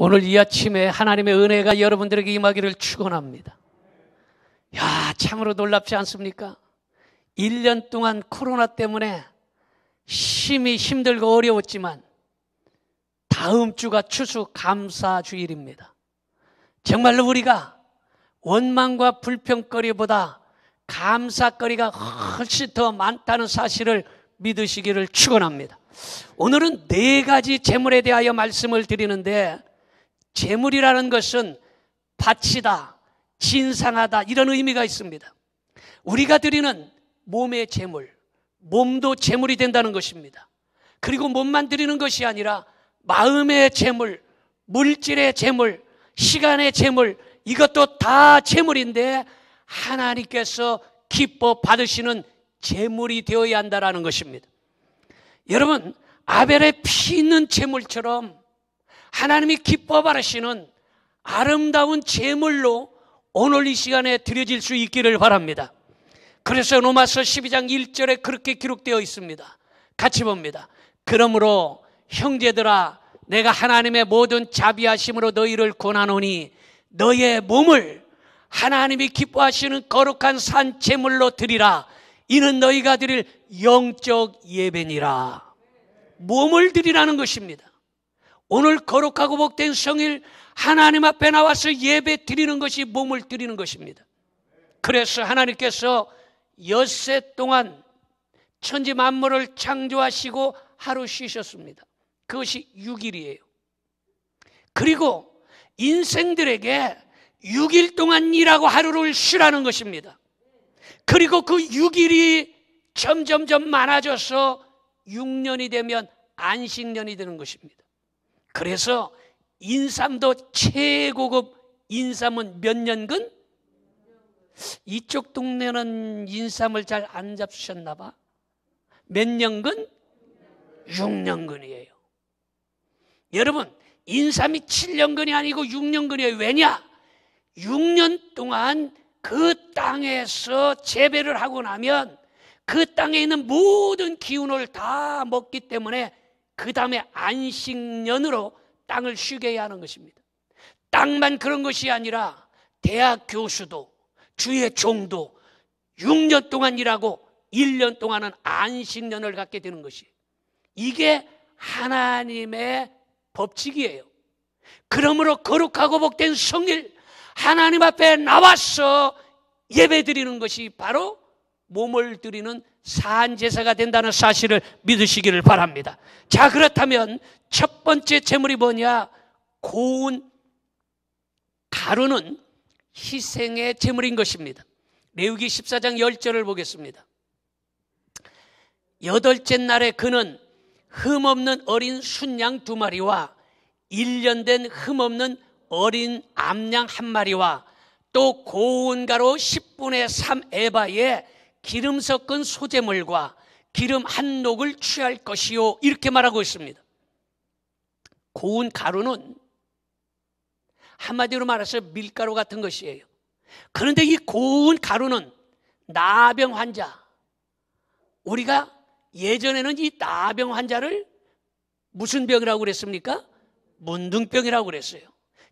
오늘 이 아침에 하나님의 은혜가 여러분들에게 임하기를 축원합니다. 야, 참으로 놀랍지 않습니까? 1년 동안 코로나 때문에 심히 힘들고 어려웠지만 다음 주가 추수감사주일입니다. 정말로 우리가 원망과 불평거리보다 감사거리가 훨씬 더 많다는 사실을 믿으시기를 축원합니다. 오늘은 4가지 재물에 대하여 말씀을 드리는데, 재물이라는 것은 바치다, 진상하다 이런 의미가 있습니다. 우리가 드리는 몸의 재물, 몸도 재물이 된다는 것입니다. 그리고 몸만 드리는 것이 아니라 마음의 재물, 물질의 재물, 시간의 재물, 이것도 다 재물인데 하나님께서 기뻐 받으시는 재물이 되어야 한다는 것입니다. 여러분, 아벨의 피 있는 재물처럼 하나님이 기뻐 받으시는 아름다운 재물로 오늘 이 시간에 드려질 수 있기를 바랍니다. 그래서 로마서 12장 1절에 그렇게 기록되어 있습니다. 같이 봅니다. 그러므로 형제들아, 내가 하나님의 모든 자비하심으로 너희를 권하노니 너의 몸을 하나님이 기뻐하시는 거룩한 산 제물로 드리라. 이는 너희가 드릴 영적 예배니라. 몸을 드리라는 것입니다. 오늘 거룩하고 복된 성일 하나님 앞에 나와서 예배 드리는 것이 몸을 드리는 것입니다. 그래서 하나님께서 엿새 동안 천지 만물을 창조하시고 하루 쉬셨습니다. 그것이 6일이에요. 그리고 인생들에게 6일 동안 일하고 하루를 쉬라는 것입니다. 그리고 그 6일이 점점점 많아져서 6년이 되면 안식년이 되는 것입니다. 그래서 인삼도 최고급 인삼은 몇 년근? 이쪽 동네는 인삼을 잘 안 잡수셨나 봐. 몇 년근? 6년근이에요. 여러분, 인삼이 7년근이 아니고 6년근이에요. 왜냐? 6년 동안 그 땅에서 재배를 하고 나면 그 땅에 있는 모든 기운을 다 먹기 때문에 그 다음에 안식년으로 땅을 쉬게 해야 하는 것입니다. 땅만 그런 것이 아니라 대학 교수도 주의 종도 6년 동안 일하고 1년 동안은 안식년을 갖게 되는 것이, 이게 하나님의 법칙이에요. 그러므로 거룩하고 복된 성일 하나님 앞에 나와서 예배 드리는 것이 바로 몸을 드리는 산제사가 된다는 사실을 믿으시기를 바랍니다. 자, 그렇다면 첫 번째 제물이 뭐냐? 고운 가루는 희생의 제물인 것입니다. 레위기 14장 10절을 보겠습니다. 8째 날에 그는 흠없는 어린 순양 2마리와 1년 된 흠없는 어린 암양 1마리와 또 고운 가루 10분의 3 에바에 기름 섞은 소재물과 기름 한 녹을 취할 것이요, 이렇게 말하고 있습니다. 고운 가루는 한마디로 말해서 밀가루 같은 것이에요. 그런데 이 고운 가루는 나병 환자, 우리가 예전에는 이 나병 환자를 무슨 병이라고 그랬습니까? 문둥병이라고 그랬어요.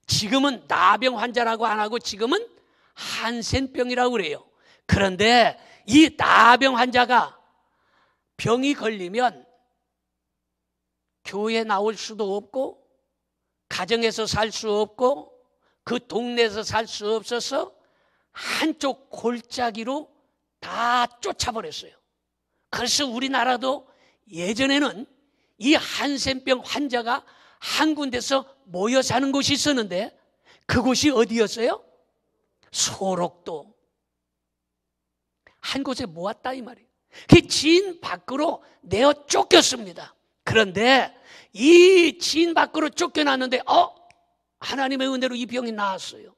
지금은 나병 환자라고 안 하고 지금은 한센병이라고 그래요. 그런데 이 나병 환자가 병이 걸리면 교회 나올 수도 없고 가정에서 살 수 없고 그 동네에서 살 수 없어서 한쪽 골짜기로 다 쫓아버렸어요. 그래서 우리나라도 예전에는 이 한센병 환자가 한 군데서 모여 사는 곳이 있었는데 그곳이 어디였어요? 소록도. 한 곳에 모았다 이 말이에요. 그 진 밖으로 내어 쫓겼습니다. 그런데 이 진 밖으로 쫓겨났는데 하나님의 은혜로 이 병이 나았어요.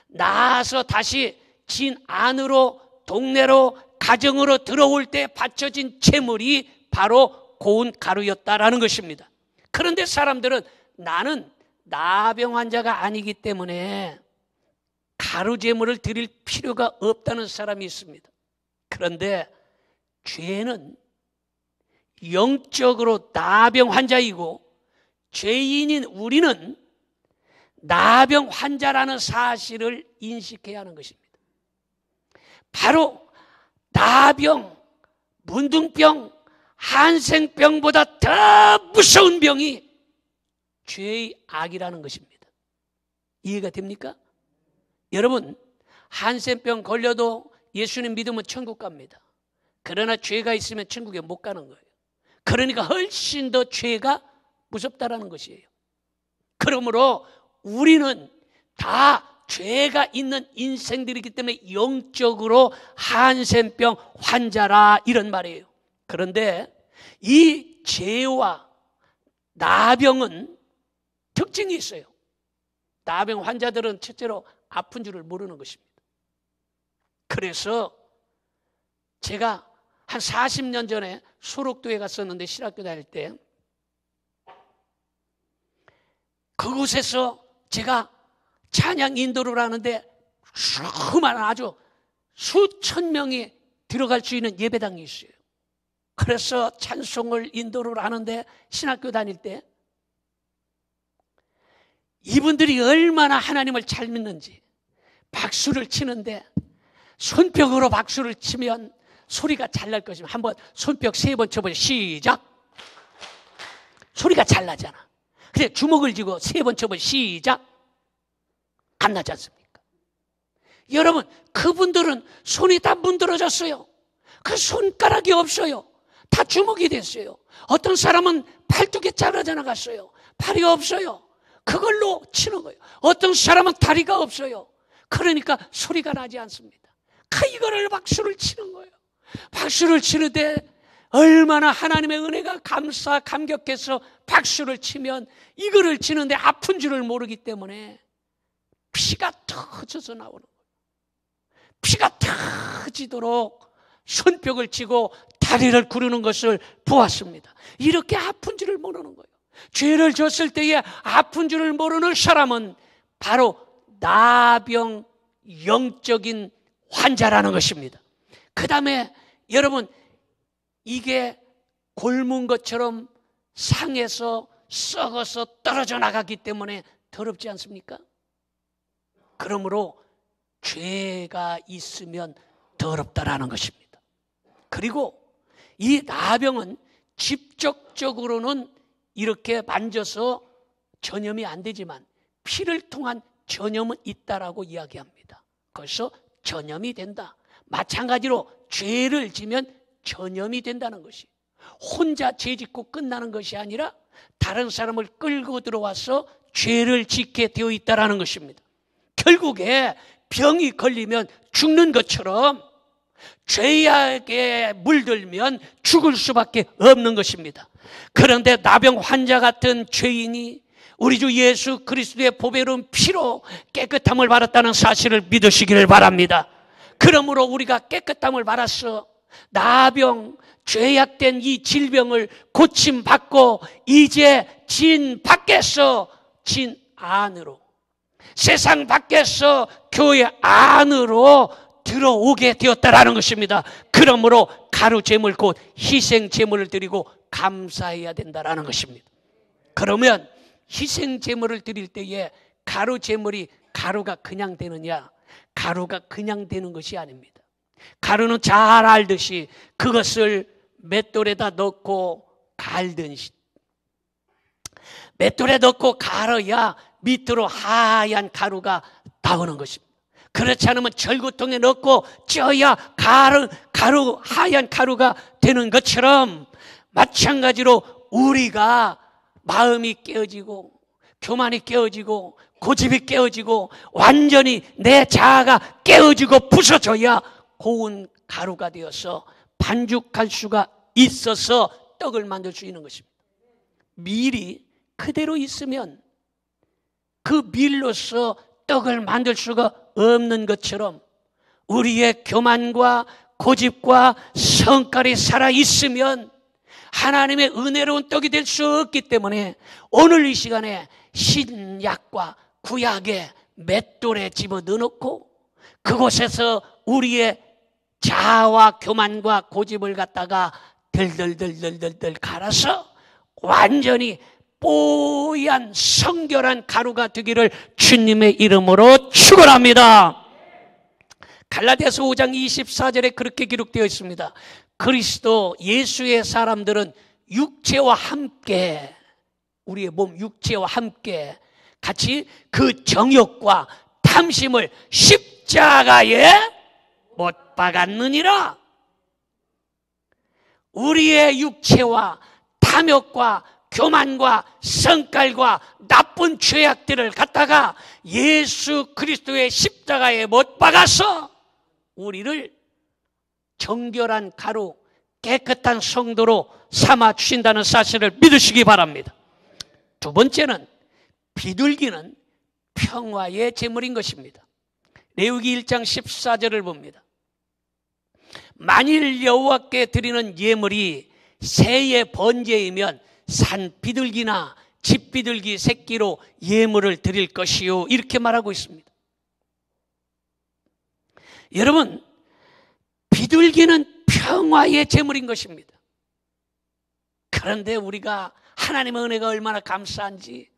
나아서 다시 진 안으로, 동네로, 가정으로 들어올 때 바쳐진 재물이 바로 고운 가루였다라는 것입니다. 그런데 사람들은 나는 나병 환자가 아니기 때문에 가루 제물을 드릴 필요가 없다는 사람이 있습니다. 그런데 죄는 영적으로 나병 환자이고 죄인인 우리는 나병 환자라는 사실을 인식해야 하는 것입니다. 바로 나병, 문둥병, 한센병보다 더 무서운 병이 죄의 악이라는 것입니다. 이해가 됩니까? 여러분, 한센병 걸려도 예수님 믿으면 천국 갑니다. 그러나 죄가 있으면 천국에 못 가는 거예요. 그러니까 훨씬 더 죄가 무섭다라는 것이에요. 그러므로 우리는 다 죄가 있는 인생들이기 때문에 영적으로 한센병 환자라 이런 말이에요. 그런데 이 죄와 나병은 특징이 있어요. 나병 환자들은 첫째로 아픈 줄을 모르는 것입니다. 그래서 제가 한 40년 전에 소록도에 갔었는데, 신학교 다닐 때 그곳에서 제가 찬양 인도를 하는데 수많은 아주 수천 명이 들어갈 수 있는 예배당이 있어요. 그래서 찬송을 인도를 하는데, 신학교 다닐 때 이분들이 얼마나 하나님을 잘 믿는지 박수를 치는데, 손뼉으로 박수를 치면 소리가 잘 날 것이면 한번 손뼉 3번 쳐보세요. 시작. 소리가 잘 나잖아. 근데 주먹을 쥐고 3번 쳐보세요. 시작. 안 나지 않습니까? 여러분, 그분들은 손이 다 문드러졌어요. 그 손가락이 없어요. 다 주먹이 됐어요. 어떤 사람은 팔뚝이 잘라져 나갔어요. 팔이 없어요. 그걸로 치는 거예요. 어떤 사람은 다리가 없어요. 그러니까 소리가 나지 않습니다. 이거를 박수를 치는 거예요. 박수를 치는데 얼마나 하나님의 은혜가 감격해서 박수를 치면, 이거를 치는데 아픈 줄을 모르기 때문에 피가 터져서 나오는 거예요. 피가 터지도록 손뼉을 치고 다리를 구르는 것을 보았습니다. 이렇게 아픈 줄을 모르는 거예요. 죄를 졌을 때에 아픈 줄을 모르는 사람은 바로 나병, 영적인 환자라는 것입니다. 그 다음에 여러분, 이게 곪은 것처럼 상해서 썩어서 떨어져 나가기 때문에 더럽지 않습니까? 그러므로 죄가 있으면 더럽다라는 것입니다. 그리고 이 나병은 직접적으로는 이렇게 만져서 전염이 안 되지만 피를 통한 전염은 있다라고 이야기합니다. 그래서 전염이 된다. 마찬가지로 죄를 지면 전염이 된다는 것이, 혼자 죄 짓고 끝나는 것이 아니라 다른 사람을 끌고 들어와서 죄를 짓게 되어 있다는 것입니다. 결국에 병이 걸리면 죽는 것처럼 죄악에 물들면 죽을 수밖에 없는 것입니다. 그런데 나병 환자 같은 죄인이 우리 주 예수 그리스도의 보배로운 피로 깨끗함을 받았다는 사실을 믿으시기를 바랍니다. 그러므로 우리가 깨끗함을 받았어 나병, 죄악된 이 질병을 고침받고 이제 진 밖에서 진 안으로, 세상 밖에서 교회 안으로 들어오게 되었다라는 것입니다. 그러므로 가루 제물, 곧 희생 제물을 드리고 감사해야 된다라는 것입니다. 그러면 희생 제물을 드릴 때에 가루 제물이 가루가 그냥 되느냐? 가루가 그냥 되는 것이 아닙니다. 가루는 잘 알듯이 그것을 맷돌에다 넣고 갈듯이, 맷돌에 넣고 갈아야 밑으로 하얀 가루가 나오는 것입니다. 그렇지 않으면 절구통에 넣고 쪄야 가루 하얀 가루가 되는 것처럼, 마찬가지로 우리가 마음이 깨어지고 교만이 깨어지고 고집이 깨어지고 완전히 내 자아가 깨어지고 부서져야 고운 가루가 되어서 반죽할 수가 있어서 떡을 만들 수 있는 것입니다. 밀이 그대로 있으면 그 밀로서 떡을 만들 수가 없는 것처럼, 우리의 교만과 고집과 성깔이 살아있으면 하나님의 은혜로운 떡이 될 수 없기 때문에 오늘 이 시간에 신약과 구약의 맷돌에 집어넣어놓고 그곳에서 우리의 자아와 교만과 고집을 갖다가 덜덜덜덜덜 갈아서 완전히 뽀얀 성결한 가루가 되기를 주님의 이름으로 축원합니다. 갈라디아서 5장 24절에 그렇게 기록되어 있습니다. 그리스도 예수의 사람들은 육체와 함께, 우리의 몸 육체와 함께 같이 그 정욕과 탐심을 십자가에 못 박았느니라. 우리의 육체와 탐욕과 교만과 성깔과 나쁜 죄악들을 갖다가 예수 그리스도의 십자가에 못 박아서 우리를 정결한 가루, 깨끗한 성도로 삼아 주신다는 사실을 믿으시기 바랍니다. 두 번째는 비둘기는 평화의 제물인 것입니다. 레위기 1장 14절을 봅니다. 만일 여호와께 드리는 예물이 새의 번제이면 산 비둘기나 집 비둘기 새끼로 예물을 드릴 것이요, 이렇게 말하고 있습니다. 여러분, 비둘기는 평화의 제물인 것입니다. 그런데 우리가 하나님의 은혜가 얼마나 감사한지,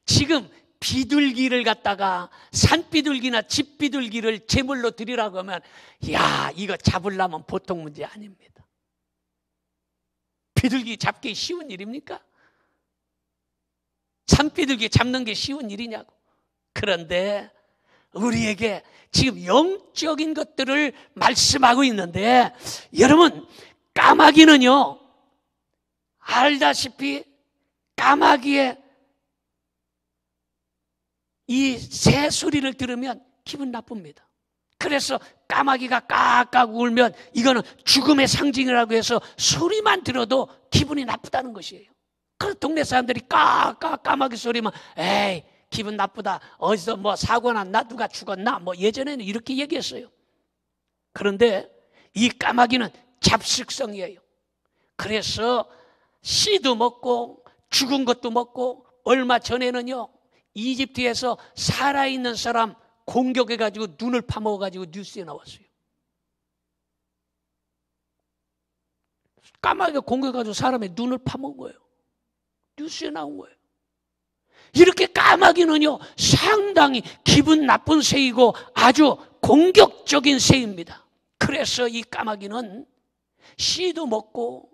지금 비둘기를 갖다가 산비둘기나 집비둘기를 제물로 드리라고 하면, 야, 이거 잡으려면 보통 문제 아닙니다. 비둘기 잡기 쉬운 일입니까? 산비둘기 잡는 게 쉬운 일이냐고. 그런데 우리에게 지금 영적인 것들을 말씀하고 있는데, 여러분, 까마귀는요, 알다시피 까마귀의 이 새 소리를 들으면 기분 나쁩니다. 그래서 까마귀가 깍깍 울면 이거는 죽음의 상징이라고 해서 소리만 들어도 기분이 나쁘다는 것이에요. 그래서 동네 사람들이 깍깍 까마귀 소리면 에이 기분 나쁘다, 어디서 뭐 사고 났나, 누가 죽었나, 뭐 예전에는 이렇게 얘기했어요. 그런데 이 까마귀는 잡식성이에요. 그래서 씨도 먹고 죽은 것도 먹고, 얼마 전에는요 이집트에서 살아있는 사람 공격해가지고 눈을 파먹어가지고 뉴스에 나왔어요. 까마귀가 공격해가지고 사람의 눈을 파먹은 거예요. 뉴스에 나온 거예요. 이렇게 까마귀는요 상당히 기분 나쁜 새이고 아주 공격적인 새입니다. 그래서 이 까마귀는 씨도 먹고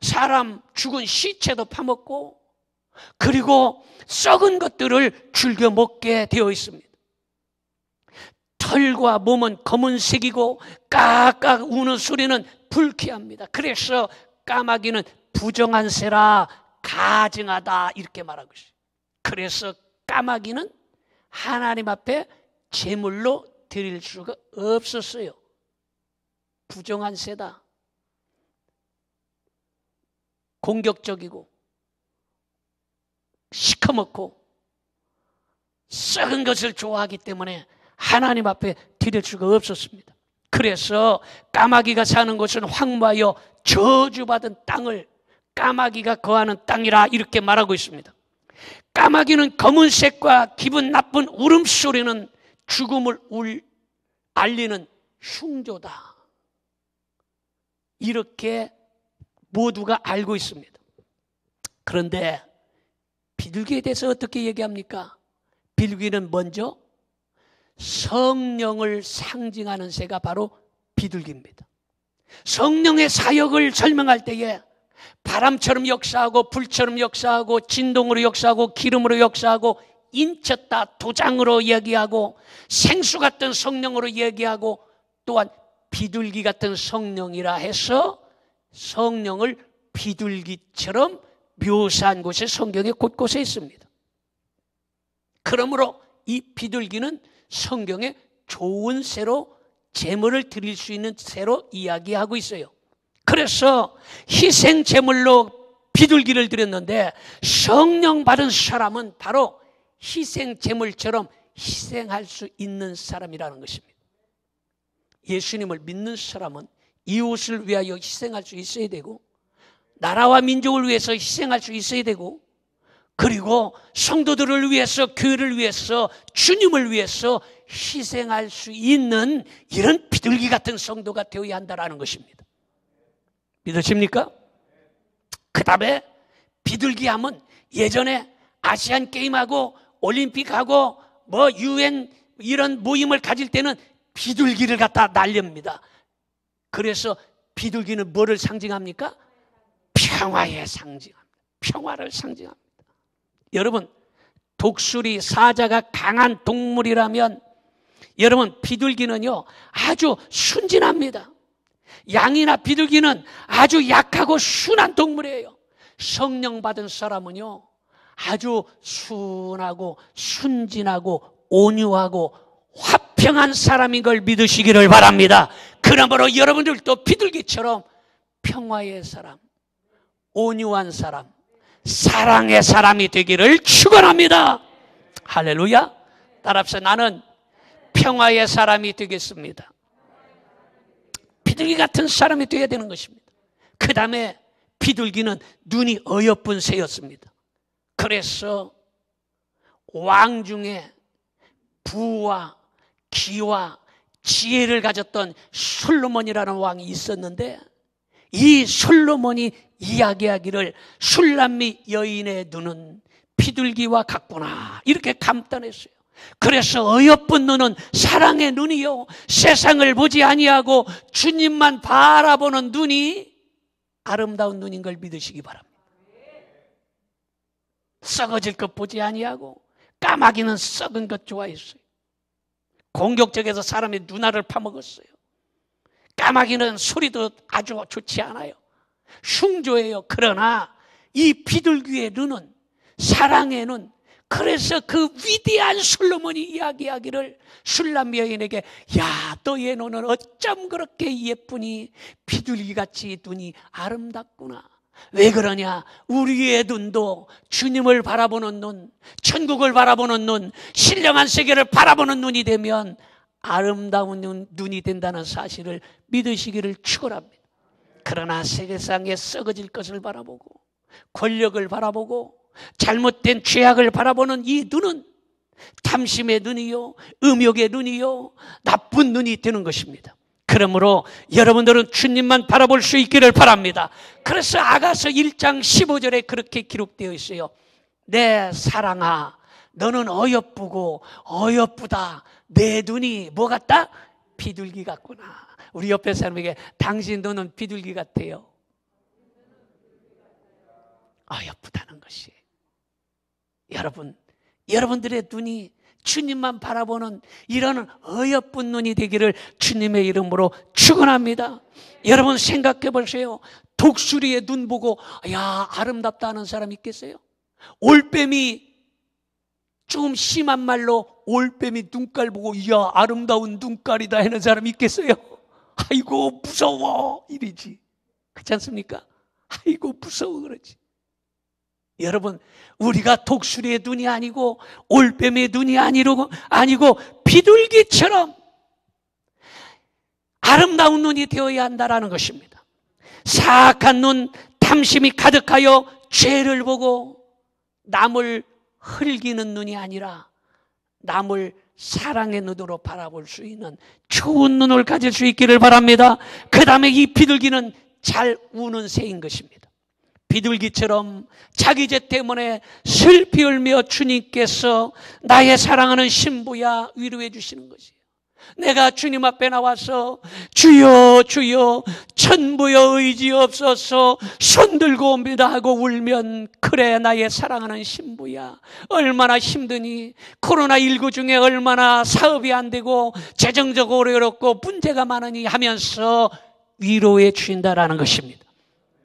사람 죽은 시체도 파먹고, 그리고 썩은 것들을 즐겨 먹게 되어 있습니다. 털과 몸은 검은색이고 깍깍 우는 소리는 불쾌합니다. 그래서 까마귀는 부정한 새라 가증하다, 이렇게 말하고 있어요. 그래서 까마귀는 하나님 앞에 제물로 드릴 수가 없었어요. 부정한 새다, 공격적이고 시커멓고 썩은 것을 좋아하기 때문에 하나님 앞에 드릴 수가 없었습니다. 그래서 까마귀가 사는 곳은 황무하여 저주받은 땅을 까마귀가 거하는 땅이라, 이렇게 말하고 있습니다. 까마귀는 검은색과 기분 나쁜 울음소리는 죽음을 알리는 흉조다, 이렇게 모두가 알고 있습니다. 그런데 비둘기에 대해서 어떻게 얘기합니까? 비둘기는 먼저 성령을 상징하는 새가 바로 비둘기입니다. 성령의 사역을 설명할 때에 바람처럼 역사하고 불처럼 역사하고 진동으로 역사하고 기름으로 역사하고 인쳤다 도장으로 얘기하고 생수 같은 성령으로 얘기하고 또한 비둘기 같은 성령이라 해서 성령을 비둘기처럼 묘사한 곳이 성경에 곳곳에 있습니다. 그러므로 이 비둘기는 성경에 좋은 새로, 제물을 드릴 수 있는 새로 이야기하고 있어요. 그래서 희생 제물로 비둘기를 드렸는데, 성령 받은 사람은 바로 희생 제물처럼 희생할 수 있는 사람이라는 것입니다. 예수님을 믿는 사람은 이웃을 위하여 희생할 수 있어야 되고, 나라와 민족을 위해서 희생할 수 있어야 되고, 그리고 성도들을 위해서, 교회를 위해서, 주님을 위해서 희생할 수 있는 이런 비둘기 같은 성도가 되어야 한다는 것입니다. 믿으십니까? 그 다음에 비둘기 하면 예전에 아시안 게임하고 올림픽하고 뭐 유엔 이런 모임을 가질 때는 비둘기를 갖다 날립니다. 그래서 비둘기는 뭐를 상징합니까? 평화의 상징합니다. 평화를 상징합니다. 여러분, 독수리, 사자가 강한 동물이라면 여러분, 비둘기는요 아주 순진합니다. 양이나 비둘기는 아주 약하고 순한 동물이에요. 성령 받은 사람은요 아주 순하고 순진하고 온유하고 화평한 사람인 걸 믿으시기를 바랍니다. 그러므로 여러분들도 비둘기처럼 평화의 사람, 온유한 사람, 사랑의 사람이 되기를 축원합니다. 할렐루야. 따라합시다. 나는 평화의 사람이 되겠습니다. 비둘기 같은 사람이 되어야 되는 것입니다. 그 다음에 비둘기는 눈이 어여쁜 새였습니다. 그래서 왕 중에 부와 기와 지혜를 가졌던 솔로몬이라는 왕이 있었는데, 이 솔로몬이 이야기하기를 술람미 여인의 눈은 비둘기와 같구나 이렇게 감탄했어요. 그래서 어여쁜 눈은 사랑의 눈이요, 세상을 보지 아니하고 주님만 바라보는 눈이 아름다운 눈인 걸 믿으시기 바랍니다. 썩어질 것 보지 아니하고 까마귀는 썩은 것 좋아했어요. 공격적에서 사람의 눈알을 파먹었어요. 까마귀는 소리도 아주 좋지 않아요. 흉조예요. 그러나 이 비둘기의 눈은 사랑의 눈. 그래서 그 위대한 솔로몬이 이야기하기를 술람 여인에게, 야, 너의 눈은 어쩜 그렇게 예쁘니? 비둘기같이 눈이 아름답구나. 왜 그러냐? 우리의 눈도 주님을 바라보는 눈, 천국을 바라보는 눈, 신령한 세계를 바라보는 눈이 되면 아름다운 눈이 된다는 사실을 믿으시기를 축원합니다. 그러나 세상에 썩어질 것을 바라보고 권력을 바라보고 잘못된 죄악을 바라보는 이 눈은 탐심의 눈이요, 음욕의 눈이요, 나쁜 눈이 되는 것입니다. 그러므로 여러분들은 주님만 바라볼 수 있기를 바랍니다. 그래서 아가서 1장 15절에 그렇게 기록되어 있어요. 내 사랑아, 너는 어여쁘고 어여쁘다. 내 눈이 뭐 같다? 비둘기 같구나. 우리 옆에 사람에게, 당신 눈은 비둘기 같아요. 어여쁘다는 것이, 여러분들의 눈이 주님만 바라보는 이런 어여쁜 눈이 되기를 주님의 이름으로 축원합니다. 여러분 생각해 보세요. 독수리의 눈 보고 야, 아름답다 하는 사람 있겠어요? 올빼미, 조금 심한 말로 올빼미 눈깔 보고 이야, 아름다운 눈깔이다 하는 사람 있겠어요? 아이고 무서워 이러지. 그렇지 않습니까? 아이고 무서워 그러지. 여러분, 우리가 독수리의 눈이 아니고 올빼미의 눈이 아니고 비둘기처럼 아름다운 눈이 되어야 한다는 것입니다. 사악한 눈, 탐심이 가득하여 죄를 보고 남을 흘기는 눈이 아니라 남을 사랑의 눈으로 바라볼 수 있는 좋은 눈을 가질 수 있기를 바랍니다. 그 다음에 이 비둘기는 잘 우는 새인 것입니다. 비둘기처럼 자기 죄 때문에 슬피 울며 주님께서 나의 사랑하는 신부야 위로해 주시는 것이에요. 내가 주님 앞에 나와서 주여 주여 천부여 의지없어서 손들고 옵니다 하고 울면, 그래 나의 사랑하는 신부야, 얼마나 힘드니? 코로나19 중에 얼마나 사업이 안 되고 재정적으로 어렵고 문제가 많으니 하면서 위로해 주신다라는 것입니다.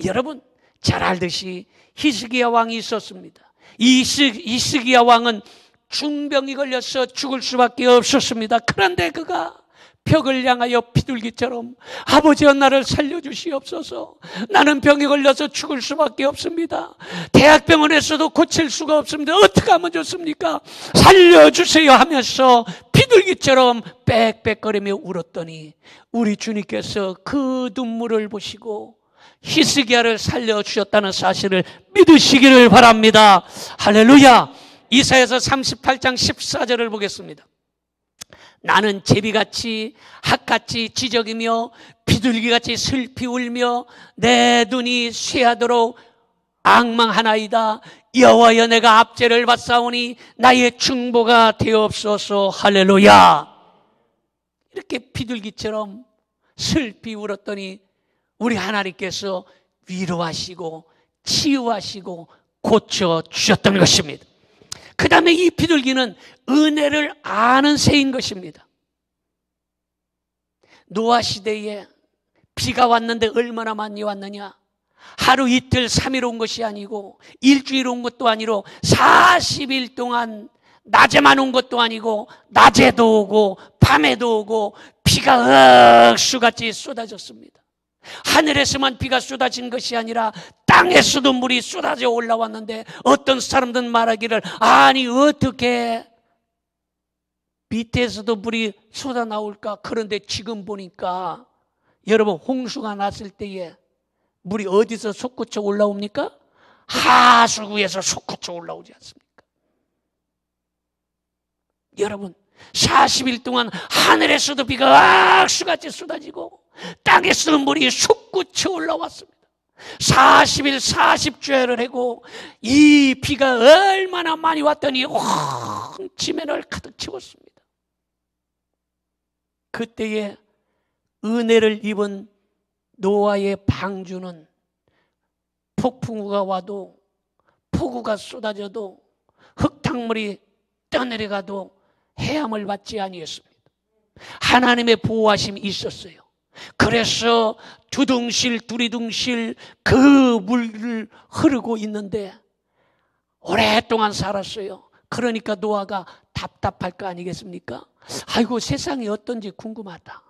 여러분 잘 알듯이 히스기야 왕이 있었습니다. 히스기야 왕은 중병이 걸려서 죽을 수밖에 없었습니다. 그런데 그가 벽을 향하여 비둘기처럼 아버지여 나를 살려주시옵소서, 나는 병이 걸려서 죽을 수밖에 없습니다. 대학병원에서도 고칠 수가 없습니다. 어떻게 하면 좋습니까? 살려주세요 하면서 비둘기처럼 빽빽거리며 울었더니 우리 주님께서 그 눈물을 보시고 히스기야를 살려주셨다는 사실을 믿으시기를 바랍니다. 할렐루야. 이사야서 38장 14절을 보겠습니다. 나는 제비같이 학같이 지적이며 비둘기같이 슬피 울며 내 눈이 쇠하도록 앙망하나이다. 여호와여, 내가 압제를 받사오니 나의 중보가 되옵소서. 할렐루야. 이렇게 비둘기처럼 슬피 울었더니 우리 하나님께서 위로하시고 치유하시고 고쳐주셨던 것입니다. 그 다음에 이 비둘기는 은혜를 아는 새인 것입니다. 노아 시대에 비가 왔는데 얼마나 많이 왔느냐? 하루 이틀 3일 온 것이 아니고 일주일 온 것도 아니고 40일 동안 낮에만 온 것도 아니고 낮에도 오고 밤에도 오고 비가 억수같이 쏟아졌습니다. 하늘에서만 비가 쏟아진 것이 아니라 땅에서도 물이 쏟아져 올라왔는데 어떤 사람들은 말하기를, 아니 어떻게 밑에서도 물이 쏟아 나올까? 그런데 지금 보니까 여러분, 홍수가 났을 때에 물이 어디서 솟구쳐 올라옵니까? 하수구에서 솟구쳐 올라오지 않습니까? 여러분, 40일 동안 하늘에서도 비가 악수같이 쏟아지고 땅에서도 물이 솟구쳐 올라왔습니다. 40일 40주야를 하고 이 비가 얼마나 많이 왔더니 온 지면을 가득 채웠습니다. 그때에 은혜를 입은 노아의 방주는 폭풍우가 와도 폭우가 쏟아져도 흙탕물이 떠내려가도 해함을 받지 아니했습니다. 하나님의 보호하심이 있었어요. 그래서 두둥실 두리둥실 그 물을 흐르고 있는데 오랫동안 살았어요. 그러니까 노아가 답답할 거 아니겠습니까? 아이고, 세상이 어떤지 궁금하다.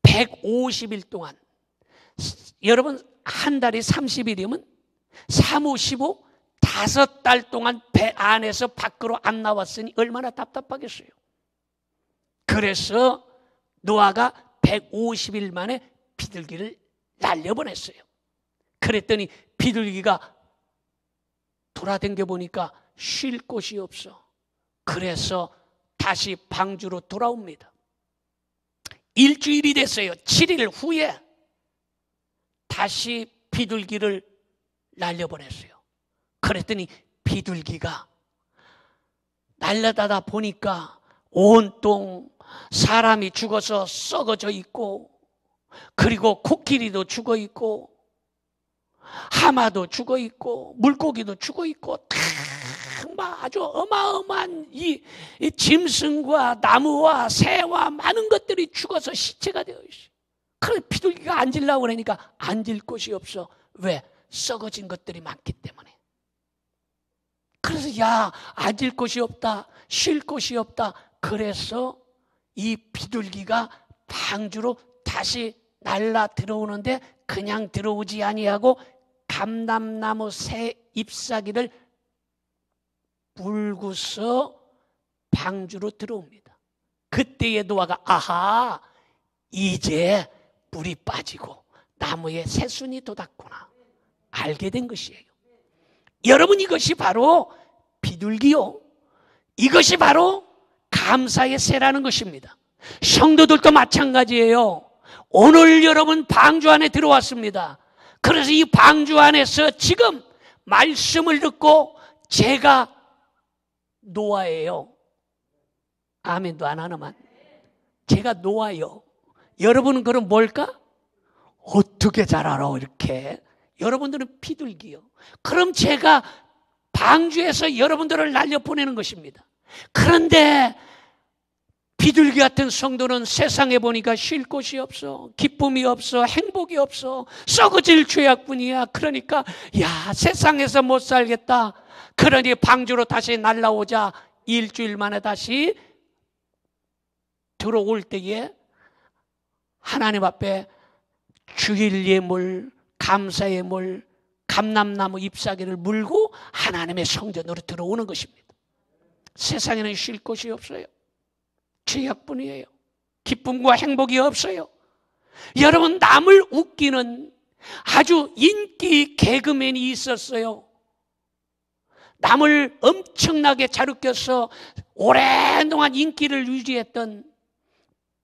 150일 동안, 여러분 한 달이 30일이면 3, 5, 15, 5달 동안 배 안에서 밖으로 안 나왔으니 얼마나 답답하겠어요. 그래서 노아가 150일 만에 비둘기를 날려보냈어요. 그랬더니 비둘기가 돌아댕겨 보니까 쉴 곳이 없어. 그래서 다시 방주로 돌아옵니다. 일주일이 됐어요. 7일 후에 다시 비둘기를 날려보냈어요. 그랬더니 비둘기가 날려다가 보니까 온통 사람이 죽어서 썩어져 있고, 그리고 코끼리도 죽어 있고, 하마도 죽어 있고, 물고기도 죽어 있고, 다 아주 어마어마한 이 짐승과 나무와 새와 많은 것들이 죽어서 시체가 되어 있어요. 그래서 비둘기가 앉으려고 그러니까 앉을 곳이 없어. 왜? 썩어진 것들이 많기 때문에. 그래서 야, 앉을 곳이 없다, 쉴 곳이 없다. 그래서 이 비둘기가 방주로 다시 날라 들어오는데 그냥 들어오지 아니하고 감람나무 새 잎사귀를 물고서 방주로 들어옵니다. 그때에 노아가 아하, 이제 물이 빠지고 나무에 새순이 돋았구나 알게 된 것이에요. 여러분, 이것이 바로 비둘기요, 이것이 바로 감사의 새라는 것입니다. 성도들도 마찬가지예요. 오늘 여러분 방주 안에 들어왔습니다. 그래서 이 방주 안에서 지금 말씀을 듣고 제가 노아예요. 아멘도 안 하나만. 제가 노아요. 여러분은 그럼 뭘까? 어떻게 잘 알아 이렇게? 여러분들은 비둘기요. 그럼 제가 방주에서 여러분들을 날려보내는 것입니다. 그런데 비둘기 같은 성도는 세상에 보니까 쉴 곳이 없어, 기쁨이 없어, 행복이 없어, 썩어질 죄악뿐이야. 그러니까 야, 세상에서 못 살겠다. 그러니 방주로 다시 날라오자. 일주일 만에 다시 들어올 때에 하나님 앞에 주일 예물, 감사의 물, 감람나무 잎사귀를 물고 하나님의 성전으로 들어오는 것입니다. 세상에는 쉴 곳이 없어요. 죄악뿐이에요. 기쁨과 행복이 없어요. 여러분, 남을 웃기는 아주 인기 개그맨이 있었어요. 남을 엄청나게 잘 웃겨서 오랜동안 인기를 유지했던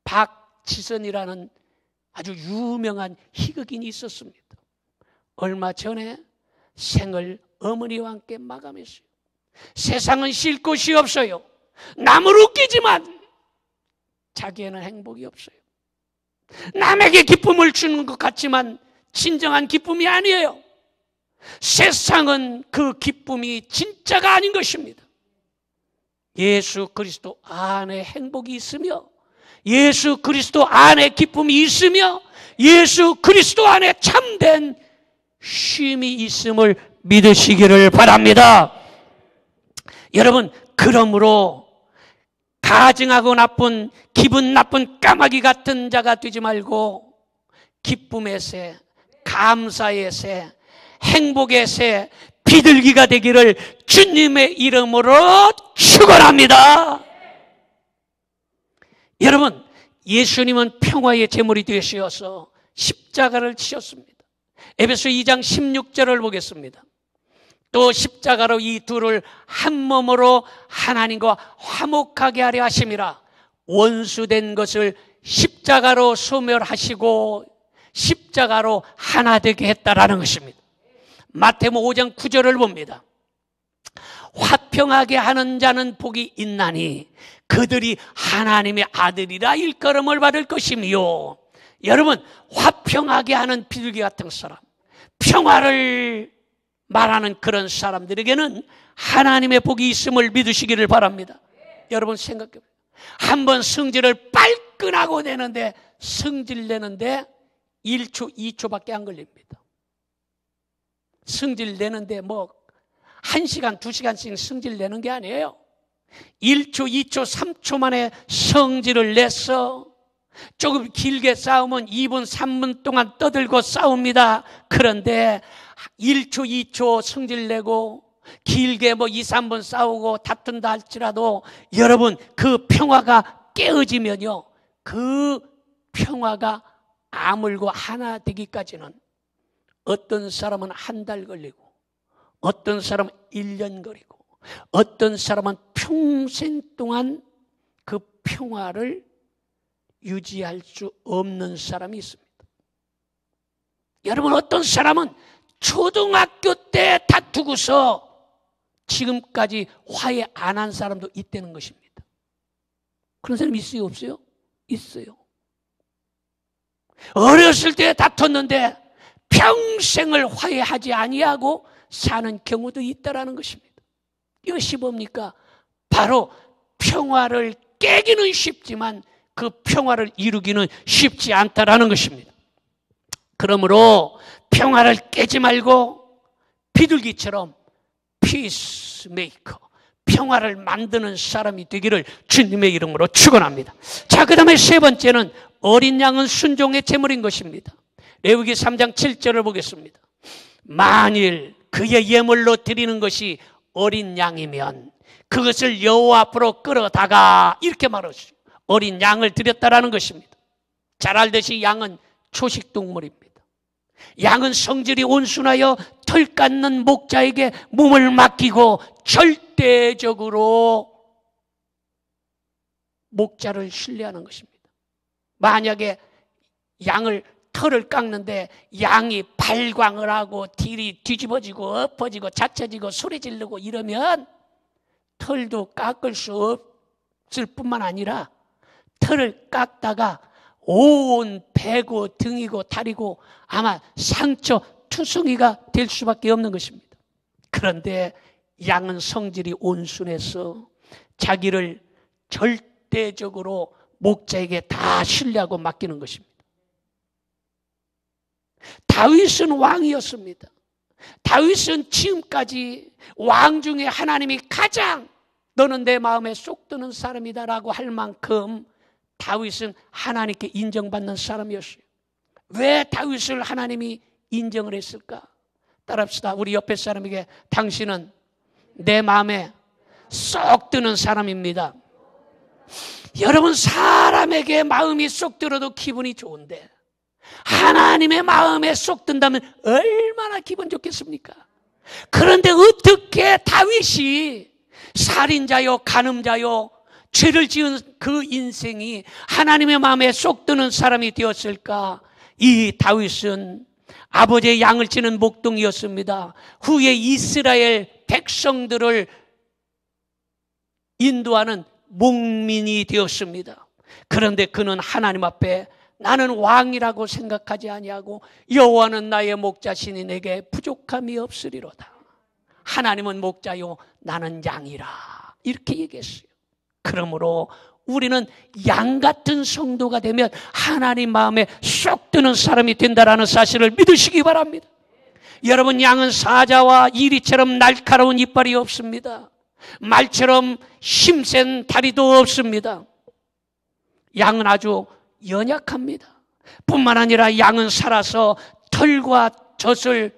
박지선이라는 아주 유명한 희극인이 있었습니다. 얼마 전에 생을 어머니와 함께 마감했어요. 세상은 쉴 곳이 없어요. 남을 웃기지만 자기에는 행복이 없어요. 남에게 기쁨을 주는 것 같지만 진정한 기쁨이 아니에요. 세상은 그 기쁨이 진짜가 아닌 것입니다. 예수 그리스도 안에 행복이 있으며, 예수 그리스도 안에 기쁨이 있으며, 예수 그리스도 안에 참된 쉼이 있음을 믿으시기를 바랍니다. 여러분, 그러므로 가증하고 나쁜, 기분 나쁜 까마귀 같은 자가 되지 말고 기쁨의 새, 감사의 새, 행복의 새, 비둘기가 되기를 주님의 이름으로 축원합니다. 여러분, 예수님은 평화의 제물이 되시어서 십자가를 지셨습니다. 에베소 2장 16절을 보겠습니다. 또 십자가로 이 둘을 한 몸으로 하나님과 화목하게 하려 하심이라. 원수된 것을 십자가로 소멸하시고 십자가로 하나 되게 했다라는 것입니다. 마태복음 5장 9절을 봅니다. 화평하게 하는 자는 복이 있나니 그들이 하나님의 아들이라 일컬음을 받을 것이며. 여러분, 화평하게 하는 비둘기 같은 사람, 평화를 말하는 그런 사람들에게는 하나님의 복이 있음을 믿으시기를 바랍니다. 여러분 생각해보세요. 한번 성질을 빨끈하고 내는데, 성질 내는데 1초, 2초밖에 안 걸립니다. 성질 내는데 뭐 1시간, 2시간씩 성질 내는 게 아니에요. 1초, 2초, 3초 만에 성질을 내서 조금 길게 싸우면 2분, 3분 동안 떠들고 싸웁니다. 그런데 1초, 2초 성질 내고 길게 뭐 2, 3분 싸우고 다툰다 할지라도 여러분, 그 평화가 깨어지면요, 그 평화가 아물고 하나 되기까지는 어떤 사람은 한 달 걸리고, 어떤 사람은 1년 걸리고, 어떤 사람은 평생 동안 그 평화를 유지할 수 없는 사람이 있습니다. 여러분, 어떤 사람은 초등학교 때 다투고서 지금까지 화해 안 한 사람도 있다는 것입니다. 그런 사람 있어요, 없어요? 있어요. 어렸을 때 다퉜는데 평생을 화해하지 아니하고 사는 경우도 있다라는 것입니다. 이것이 뭡니까? 바로 평화를 깨기는 쉽지만 그 평화를 이루기는 쉽지 않다라는 것입니다. 그러므로 평화를 깨지 말고 비둘기처럼 피스메이커, 평화를 만드는 사람이 되기를 주님의 이름으로 축원합니다. 자, 그 다음에 세 번째는 어린 양은 순종의 제물인 것입니다. 레위기 3장 7절을 보겠습니다. 만일 그의 예물로 드리는 것이 어린 양이면 그것을 여호와 앞으로 끌어다가, 이렇게 말하시죠. 어린 양을 드렸다라는 것입니다. 잘 알듯이 양은 초식동물입니다. 양은 성질이 온순하여 털 깎는 목자에게 몸을 맡기고 절대적으로 목자를 신뢰하는 것입니다. 만약에 양을 털을 깎는데 양이 발광을 하고 딜이 뒤집어지고 엎어지고 자쳐지고 소리 지르고 이러면 털도 깎을 수 없을 뿐만 아니라 털을 깎다가 온 배고 등이고 다리고 아마 상처 투성이가 될 수밖에 없는 것입니다. 그런데 양은 성질이 온순해서 자기를 절대적으로 목자에게 다 신뢰하고 맡기는 것입니다. 다윗은 왕이었습니다. 다윗은 지금까지 왕 중에 하나님이 가장 너는 내 마음에 쏙 드는 사람이다라고 할 만큼 다윗은 하나님께 인정받는 사람이었어요. 왜 다윗을 하나님이 인정을 했을까? 따라합시다. 우리 옆에 사람에게 당신은 내 마음에 쏙 드는 사람입니다. 여러분, 사람에게 마음이 쏙 들어도 기분이 좋은데 하나님의 마음에 쏙 든다면 얼마나 기분 좋겠습니까? 그런데 어떻게 다윗이 살인자요, 간음자요, 죄를 지은 그 인생이 하나님의 마음에 쏙 드는 사람이 되었을까? 이 다윗은 아버지의 양을 치는 목동이었습니다. 후에 이스라엘 백성들을 인도하는 목민이 되었습니다. 그런데 그는 하나님 앞에 나는 왕이라고 생각하지 아니하고 여호와는 나의 목자시니 내게 부족함이 없으리로다. 하나님은 목자요 나는 양이라, 이렇게 얘기했어요. 그러므로 우리는 양 같은 성도가 되면 하나님 마음에 쏙 드는 사람이 된다는 사실을 믿으시기 바랍니다. 여러분, 양은 사자와 이리처럼 날카로운 이빨이 없습니다. 말처럼 힘센 다리도 없습니다. 양은 아주 연약합니다. 뿐만 아니라 양은 살아서 털과 젖을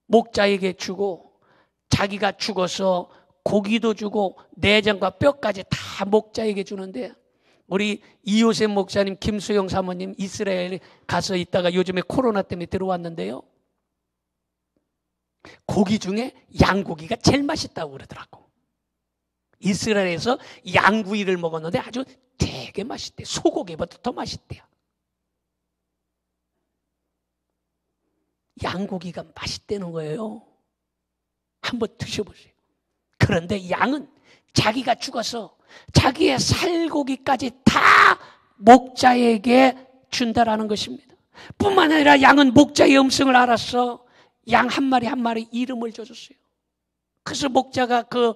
목자에게 주고 자기가 죽어서 고기도 주고 내장과 뼈까지 다 목자에게 주는데, 우리 이호셉 목사님, 김수영 사모님 이스라엘에 가서 있다가 요즘에 코로나 때문에 들어왔는데요, 고기 중에 양고기가 제일 맛있다고 그러더라고. 이스라엘에서 양구이를 먹었는데 아주 되게 맛있대. 소고기보다 더 맛있대요. 양고기가 맛있다는 거예요. 한번 드셔보세요. 그런데 양은 자기가 죽어서 자기의 살고기까지 다 목자에게 준다라는 것입니다. 뿐만 아니라 양은 목자의 음성을 알아서 양 한 마리 한 마리 이름을 줘줬어요. 그래서 목자가 그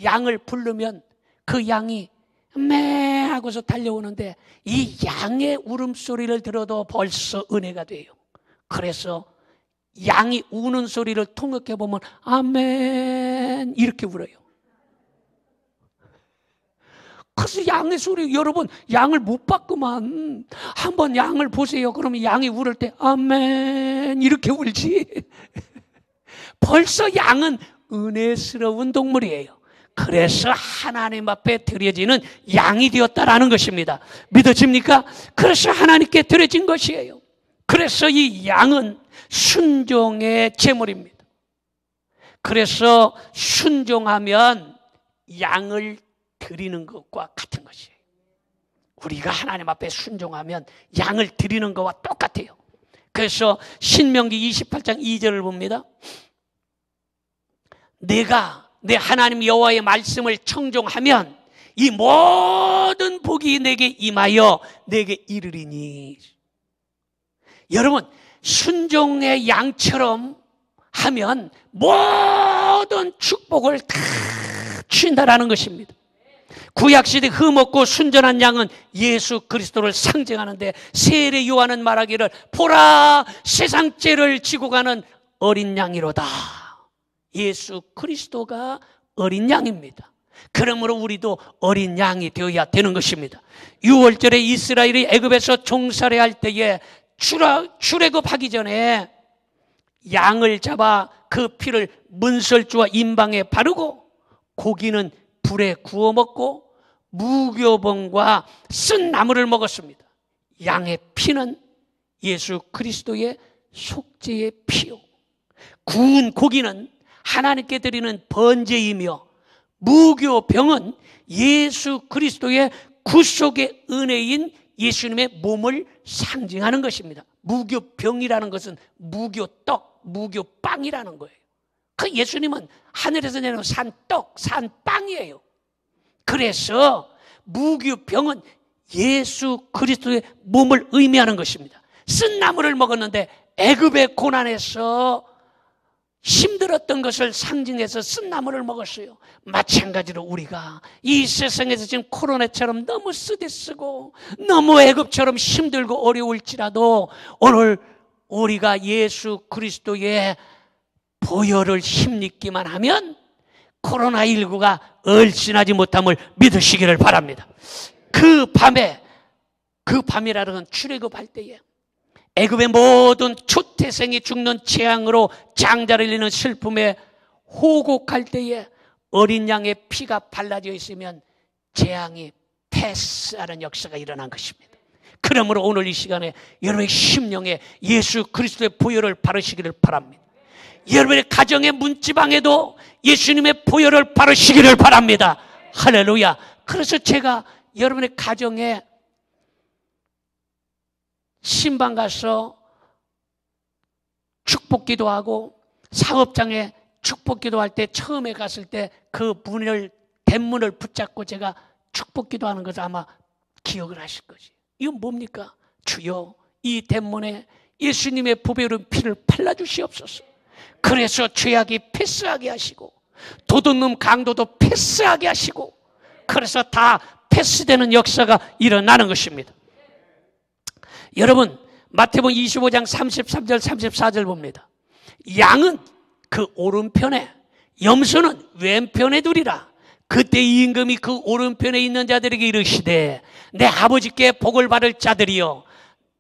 양을 부르면 그 양이 매 하고서 달려오는데 이 양의 울음소리를 들어도 벌써 은혜가 돼요. 그래서 양이 우는 소리를 통역해 보면 아멘 이렇게 울어요. 그래서 양의 소리, 여러분 양을 못 봤구만. 한번 양을 보세요. 그러면 양이 울을 때 아멘 이렇게 울지. 벌써 양은 은혜스러운 동물이에요. 그래서 하나님 앞에 드려지는 양이 되었다라는 것입니다. 믿어집니까? 그래서 하나님께 드려진 것이에요. 그래서 이 양은 순종의 제물입니다. 그래서 순종하면 양을 드리는 것과 같은 것이에요. 우리가 하나님 앞에 순종하면 양을 드리는 것과 똑같아요. 그래서 신명기 28장 2절을 봅니다. 내가 내 하나님 여호와의 말씀을 청종하면 이 모든 복이 내게 임하여 내게 이르리니. 여러분, 순종의 양처럼 하면 모든 축복을 다 주신다라는 것입니다. 구약시대 흠없고 순전한 양은 예수 그리스도를 상징하는데, 세례 요한은 말하기를 보라 세상 죄를 지고 가는 어린 양이로다. 예수 그리스도가 어린 양입니다. 그러므로 우리도 어린 양이 되어야 되는 것입니다. 6월절에 이스라엘이 애굽에서 종살이 할 때에 출애굽하기 전에 양을 잡아 그 피를 문설주와 임방에 바르고 고기는 불에 구워 먹고 무교병과 쓴 나물을 먹었습니다. 양의 피는 예수 그리스도의 속죄의 피요, 구운 고기는 하나님께 드리는 번제이며 무교병은 예수 그리스도의 구속의 은혜인 예수님의 몸을 상징하는 것입니다. 무교병이라는 것은 무교떡, 무교빵이라는 거예요. 그 예수님은 하늘에서 내려온 산떡, 산빵이에요. 그래서 무교병은 예수 그리스도의 몸을 의미하는 것입니다. 쓴 나물을 먹었는데 애굽의 고난에서 힘들었던 것을 상징해서 쓴 나물을 먹었어요. 마찬가지로 우리가 이 세상에서 지금 코로나처럼 너무 쓰디쓰고 너무 애굽처럼 힘들고 어려울지라도 오늘 우리가 예수 그리스도의 보혈을 힘입기만 하면 코로나19가 얼씬하지 못함을 믿으시기를 바랍니다. 그 밤이라는 건 출애굽할 때에 애굽의 모든 초태생이 죽는 재앙으로 장자를 잃는 슬픔에 호곡할 때에 어린 양의 피가 발라져 있으면 재앙이 패스하는 역사가 일어난 것입니다. 그러므로 오늘 이 시간에 여러분의 심령에 예수 그리스도의 보혈을 바르시기를 바랍니다. 여러분의 가정의 문지방에도 예수님의 보혈을 바르시기를 바랍니다. 할렐루야. 그래서 제가 여러분의 가정에 신방 가서 축복기도 하고 사업장에 축복기도 할 때 처음에 갔을 때 그 대문을 붙잡고 제가 축복기도 하는 것을 아마 기억을 하실 거지. 이건 뭡니까? 주여, 이 대문에 예수님의 보배로운 피를 발라주시옵소서. 그래서 죄악이 패스하게 하시고 도둑놈 강도도 패스하게 하시고, 그래서 다 패스되는 역사가 일어나는 것입니다. 여러분, 마태복음 25장 33절 34절 봅니다. 양은 그 오른편에, 염소는 왼편에 두리라. 그때 이 임금이 그 오른편에 있는 자들에게 이르시되, 내 아버지께 복을 받을 자들이여,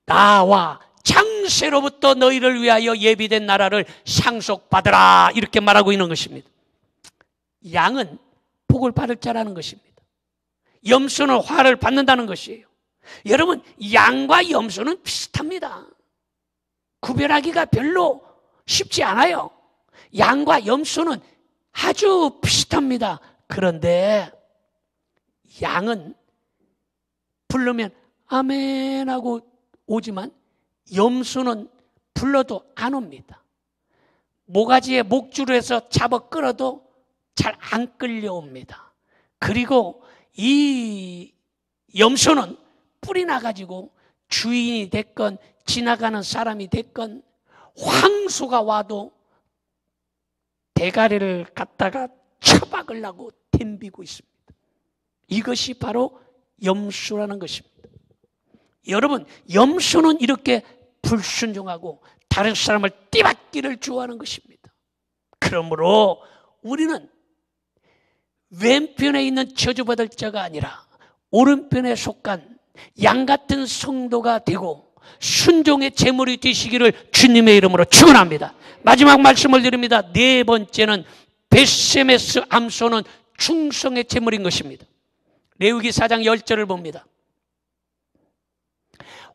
나와 창세로부터 너희를 위하여 예비된 나라를 상속받으라. 이렇게 말하고 있는 것입니다. 양은 복을 받을 자라는 것입니다. 염소는 화를 받는다는 것이에요. 여러분, 양과 염소는 비슷합니다. 구별하기가 별로 쉽지 않아요. 양과 염소는 아주 비슷합니다. 그런데 양은 부르면 아멘 하고 오지만 염소는 불러도 안 옵니다. 모가지에 목줄을 해서 잡아 끌어도 잘 안 끌려옵니다. 그리고 이 염소는 뿔이 나가지고 주인이 됐건 지나가는 사람이 됐건 황소가 와도 대가리를 갖다가 쳐박으려고 덤비고 있습니다. 이것이 바로 염소라는 것입니다. 여러분, 염소는 이렇게 불순종하고 다른 사람을 띠받기를 좋아하는 것입니다. 그러므로 우리는 왼편에 있는 저주받을 자가 아니라 오른편에 속한 양 같은 성도가 되고 순종의 제물이 되시기를 주님의 이름으로 축원합니다. 마지막 말씀을 드립니다. 네 번째는 벳세메스 암소는 충성의 제물인 것입니다. 레위기 4장 10절을 봅니다.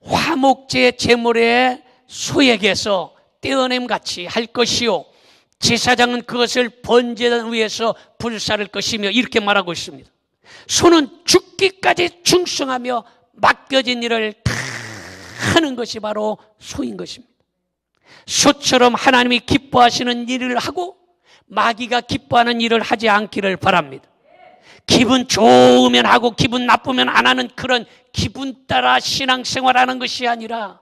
화목제 제물의 소에게서 떼어냄같이 할 것이요, 제사장은 그것을 번제단 위에서 불사를 것이며, 이렇게 말하고 있습니다. 소는 죽기까지 충성하며 맡겨진 일을 다 하는 것이 바로 소인 것입니다. 소처럼 하나님이 기뻐하시는 일을 하고 마귀가 기뻐하는 일을 하지 않기를 바랍니다. 기분 좋으면 하고 기분 나쁘면 안 하는 그런 기분 따라 신앙생활하는 것이 아니라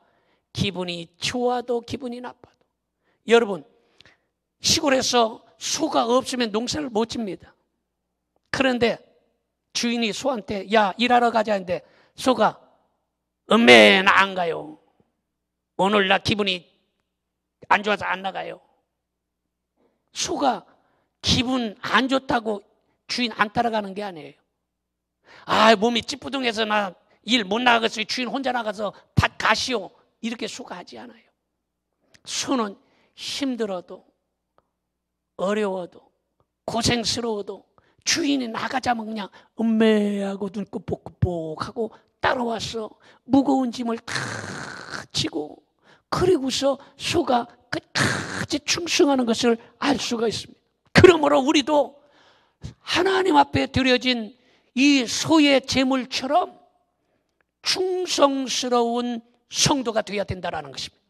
기분이 좋아도 기분이 나빠도. 여러분, 시골에서 소가 없으면 농사를 못 집니다. 그런데 주인이 소한테 야, 일하러 가자 하는데 소가 엄매 나 안 가요. 오늘 나 기분이 안 좋아서 안 나가요. 소가 기분 안 좋다고 주인 안 따라가는 게 아니에요. 아, 몸이 찌뿌둥해서 나 일 못 나가겠어요. 주인 혼자 나가서 밭 가시오. 이렇게 소가 하지 않아요. 소는 힘들어도 어려워도 고생스러워도 주인이 나가자면 그냥 음매하고 눈곱 뻑뻑하고 따라와서 무거운 짐을 다 지고, 그리고서 소가 끝까지 충성하는 것을 알 수가 있습니다. 그러므로 우리도 하나님 앞에 드려진 이 소의 제물처럼 충성스러운 성도가 되어야 된다는 것입니다.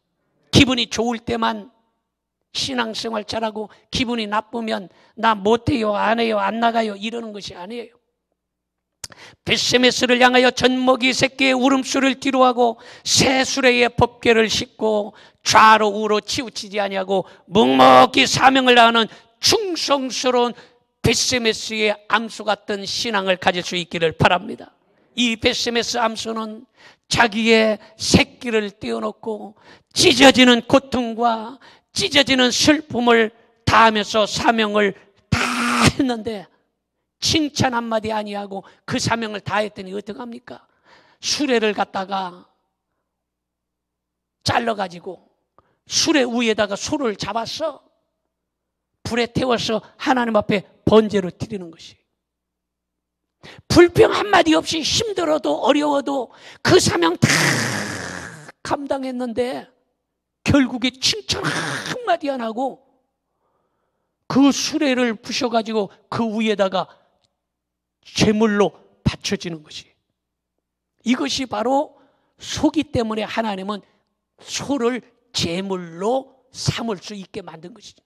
기분이 좋을 때만 신앙생활 잘하고 기분이 나쁘면 나 못해요, 안 해요, 안 나가요 이러는 것이 아니에요. 벳세메스를 향하여 젖먹이 새끼의 울음소리를 뒤로하고 새 수레의 법궤를 싣고 좌로 우로 치우치지 아니하고 묵묵히 사명을 다하는 충성스러운 벳세메스의 암소 같은 신앙을 가질 수 있기를 바랍니다. 이 벳세메스 암소는 자기의 새끼를 떼어놓고 찢어지는 고통과 찢어지는 슬픔을 다하면서 사명을 다 했는데 칭찬 한마디 아니하고 그 사명을 다 했더니 어떡합니까? 수레를 갖다가 잘라가지고 수레 위에다가 소를 잡았어. 불에 태워서 하나님 앞에 번제로 드리는 것이. 불평 한마디 없이 힘들어도 어려워도 그 사명 다 감당했는데 결국에 칭찬 한마디 안 하고 그 수레를 부셔가지고 그 위에다가 제물로 바쳐지는 것이. 이것이 바로 소기 때문에 하나님은 소를 제물로 삼을 수 있게 만든 것이죠.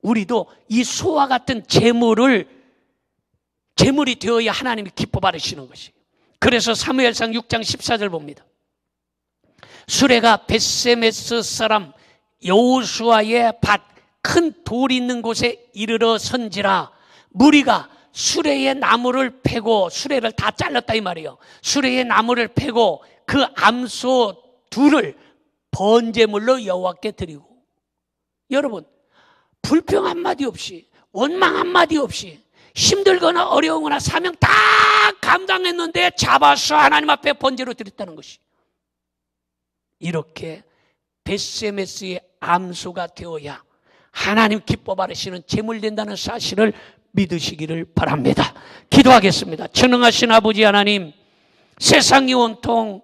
우리도 이 소와 같은 재물이 되어야 하나님이 기뻐 받으시는 것이에요. 그래서 사무엘상 6장 14절 봅니다. 수레가 벳세메스 사람 여호수아의 밭 큰 돌 있는 곳에 이르러 선지라. 무리가 수레의 나무를 패고, 수레를 다 잘랐다 이 말이에요. 수레의 나무를 패고 그 암소 둘을 번제물로 여호와께 드리고. 여러분, 불평 한마디 없이, 원망 한마디 없이, 힘들거나 어려우거나 사명 다 감당했는데 잡아서 하나님 앞에 번제로 드렸다는 것이, 이렇게 벳세메스의 암소가 되어야 하나님 기뻐 받으시는 제물 된다는 사실을 믿으시기를 바랍니다. 기도하겠습니다. 전능하신 아버지 하나님, 세상이 온통